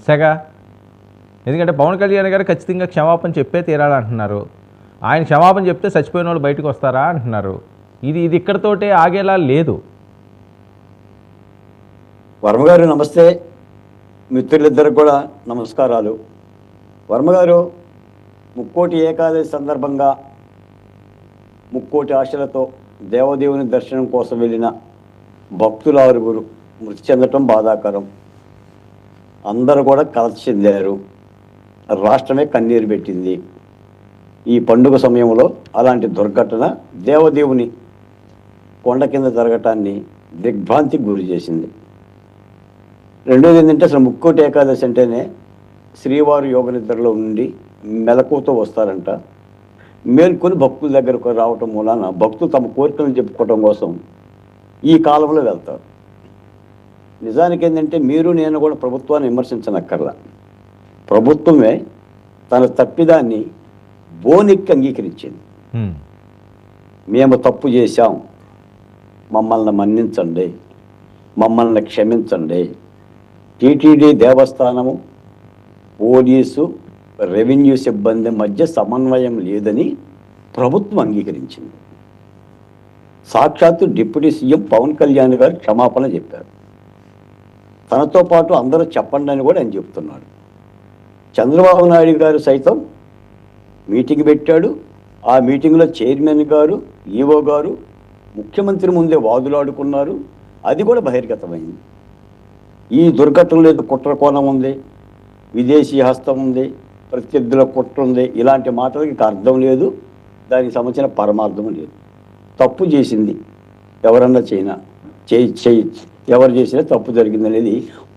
సెగ. ఎందుకంటే పవన్ కళ్యాణ్ గారు ఖచ్చితంగా క్షమాపణ చెప్పే తీరాలంటున్నారు. ఆయన క్షమాపణ చెప్తే చచ్చిపోయిన వాళ్ళు బయటకు వస్తారా అంటున్నారు. ఇది ఇక్కడతోటే ఆగేలా లేదు. వర్మగారు నమస్తే. మిత్రులిద్దరికి కూడా నమస్కారాలు. వర్మగారు, ముక్కోటి ఏకాదశి సందర్భంగా ముక్కోటి ఆశలతో దేవదేవుని దర్శనం కోసం వెళ్ళిన భక్తుల ఆరుగురు మృతి చెందటం బాధాకరం. అందరూ కూడా కలత చెందారు. రాష్ట్రమే కన్నీరు పెట్టింది. ఈ పండుగ సమయంలో అలాంటి దుర్ఘటన దేవదేవుని కొండ కింద జరగటాన్ని దిగ్భ్రాంతికి గురి చేసింది. రెండోది ఏంటంటే, అసలు ముక్కోటి ఏకాదశి అంటేనే శ్రీవారు యోగ నిద్రలో నుండి మెలకువతో వస్తారంట. మేల్కొని భక్తుల దగ్గరకు రావటం మూలాన భక్తులు తమ కోరికలను చెప్పుకోవటం కోసం ఈ కాలంలో వెళ్తారు. నిజానికి ఏంటంటే, మీరు నేను కూడా ప్రభుత్వాన్ని విమర్శించనక్కర్లా. ప్రభుత్వమే తన తప్పిదాన్ని బోనెక్కి అంగీకరించింది. మేము తప్పు చేశాం, మమ్మల్ని మన్నించండి, మమ్మల్ని క్షమించండి. టీటీడీ దేవస్థానము, పోలీసు, రెవెన్యూ సిబ్బంది మధ్య సమన్వయం లేదని ప్రభుత్వం అంగీకరించింది. సాక్షాత్తు డిప్యూటీ సీఎం పవన్ కళ్యాణ్ గారు క్షమాపణ చెప్పారు. తనతో పాటు అందరూ చెప్పండి అని కూడా ఆయన చెప్తున్నాడు. చంద్రబాబు నాయుడు గారు సైతం మీటింగ్ పెట్టాడు. ఆ మీటింగ్లో చైర్మన్ గారు, ఈఓ గారు ముఖ్యమంత్రి ముందే వాదులాడుకున్నారు. అది కూడా బహిర్గతమైంది. ఈ దుర్ఘటనలో ఏదో కుట్ర కోణం ఉంది, విదేశీ హస్తం ఉంది, ప్రత్యర్థుల కుట్ర ఉంది, ఇలాంటి మాటలకి అర్థం లేదు. దానికి సంబంధించిన పరమార్థం లేదు. తప్పు చేసింది ఎవరన్నా ఎవరు చేసినా తప్పు జరిగింది అనేది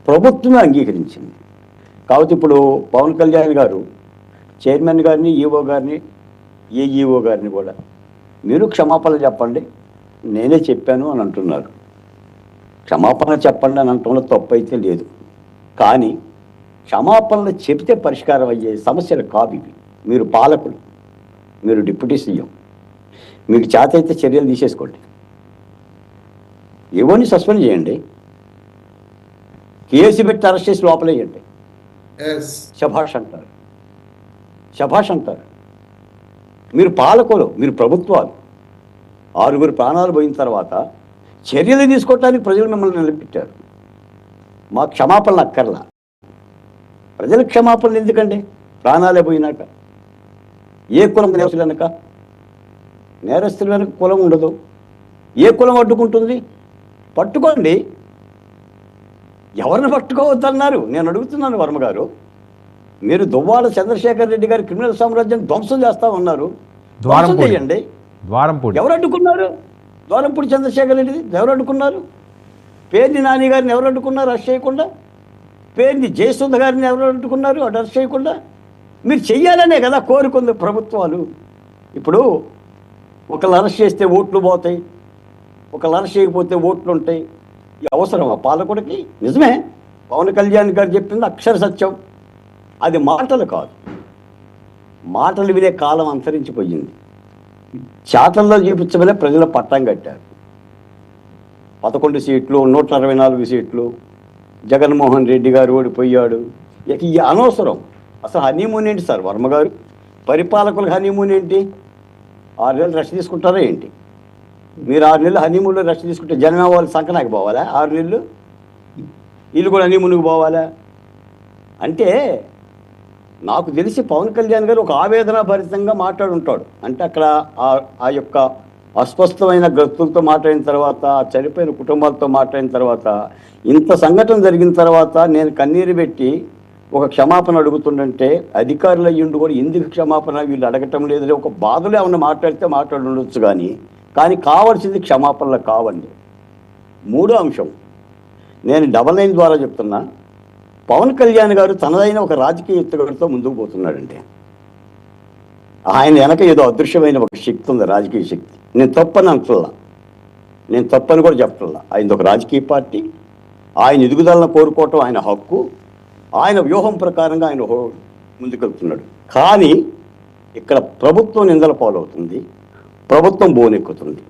ప్రభుత్వమే అంగీకరించింది. కాబట్టి ఇప్పుడు పవన్ కళ్యాణ్ గారు చైర్మన్ గారిని, ఈఓ గారిని, ఏఈఓ గారిని కూడా మీరు క్షమాపణ చెప్పండి, నేనే చెప్పాను అని అంటున్నారు. క్షమాపణ చెప్పండి అని అంటంలో తప్పు అయితే లేదు. కానీ క్షమాపణలు చెబితే పరిష్కారం అయ్యే సమస్యలు కావు ఇవి. మీరు పాలకులు, మీరు డిప్యూటీ సీఎం, మీకు చేత అయితే చర్యలు తీసేసుకోండి. ఏవోని సస్పెండ్ చేయండి, కేసు పెట్టి అరెస్ట్ చేసి లోపలేయండి. శభాష్ అంటారు, శభాష్ అంటారు. మీరు పాలకులు, మీరు ప్రభుత్వాలు. ఆరుగురు ప్రాణాలు పోయిన తర్వాత చర్యలు తీసుకోవటానికి ప్రజలు మిమ్మల్ని నిలబెట్టారు. మా క్షమాపణలు అక్కర్లా. ప్రజల క్షమాపణలు ఎందుకండి? ప్రాణాలే పోయినాక. ఏ కులం నేరస్తులు వెనక? నేరస్తులు వెనక కులం ఉండదు. ఏ కులం అడ్డుకుంటుంది? పట్టుకోండి. ఎవరిని పట్టుకోవద్దన్నారు? నేను అడుగుతున్నాను వర్మగారు. మీరు దువ్వాడ చంద్రశేఖర్ రెడ్డి గారి క్రిమినల్ సామ్రాజ్యం ధ్వంసం చేస్తా ఉన్నారు. ధ్వంసం చేయండి. ఎవరు అడ్డుకున్నారు? ద్వారంపూడి చంద్రశేఖర్ రెడ్డిది ఎవరు అడ్డుకున్నారు? పేర్ని నాని గారిని ఎవరు అడ్డుకున్నారు అరెస్ట్ చేయకుండా? పేర్ని జయసుధ గారిని ఎవరు అడ్డుకున్నారు అరెస్ట్ చేయకుండా? మీరు చెయ్యాలనే కదా కోరుకుంది ప్రభుత్వాలు. ఇప్పుడు ఒకళ్ళు అరెస్ట్ చేస్తే ఓట్లు పోతాయి, ఒకళ్ళు అరెస్ట్ చేయకపోతే ఓట్లు ఉంటాయి. అవసరం ఆ పాలకుడికి? నిజమే, పవన్ కళ్యాణ్ గారు చెప్పింది అక్షర సత్యం. అది మాటలు కాదు. మాటలు వినే కాలం అంతరించిపోయింది. చాటల్లో చూపించమనే ప్రజల పట్టం కట్టారు. 11 సీట్లు, 164 సీట్లు. జగన్మోహన్ రెడ్డి గారు ఓడిపోయాడు. ఇక ఈ అనవసరం. అసలు హనీమూన్ ఏంటి సార్ వర్మగారు? పరిపాలకులకు హనీమూన్ ఏంటి? 6 నెలలు రెస్ట్ తీసుకుంటారా ఏంటి? మీరు 6 నెలలు హనీమూన్లో రెస్ట్ తీసుకుంటే జనమే వాళ్ళు సంకనాకి పోవాలా? 6 నెలలు వీళ్ళు కూడా హనీమూన్కి పోవాలా? అంటే నాకు తెలిసి పవన్ కళ్యాణ్ గారు ఒక ఆవేదన భరితంగా మాట్లాడుంటాడు. అంటే అక్కడ ఆ యొక్క అస్పష్టమైన గతులతో మాట్లాడిన తర్వాత, చనిపోయిన కుటుంబాలతో మాట్లాడిన తర్వాత, ఇంత సంఘటన జరిగిన తర్వాత నేను కన్నీరు పెట్టి ఒక క్షమాపణ అడుగుతుండంటే అధికారులు అయ్యుండి కూడా ఎందుకు క్షమాపణ వీళ్ళు అడగటం లేదని ఒక బాధలో ఏమన్నా మాట్లాడితే మాట్లాడుండొచ్చు. కానీ కావాల్సింది క్షమాపణలు కావండి. మూడో అంశం నేను 99 ద్వారా చెప్తున్నా. పవన్ కళ్యాణ్ గారు తనదైన ఒక రాజకీయ ఎత్తుగడతో ముందుకు పోతున్నాడంటే ఆయన వెనక ఏదో అదృశ్యమైన ఒక శక్తి ఉంది, రాజకీయ శక్తి. నేను తప్పని అంటున్నా, నేను తప్పని కూడా చెప్తున్నా. ఆయనది ఒక రాజకీయ పార్టీ. ఆయన ఎదుగుదలను కోరుకోవటం ఆయన హక్కు. ఆయన వ్యూహం ప్రకారంగా ఆయన ముందుకెళ్తున్నాడు. కానీ ఇక్కడ ప్రభుత్వం నిందల పాలవుతుంది, ప్రభుత్వం బోనెక్కుతుంది.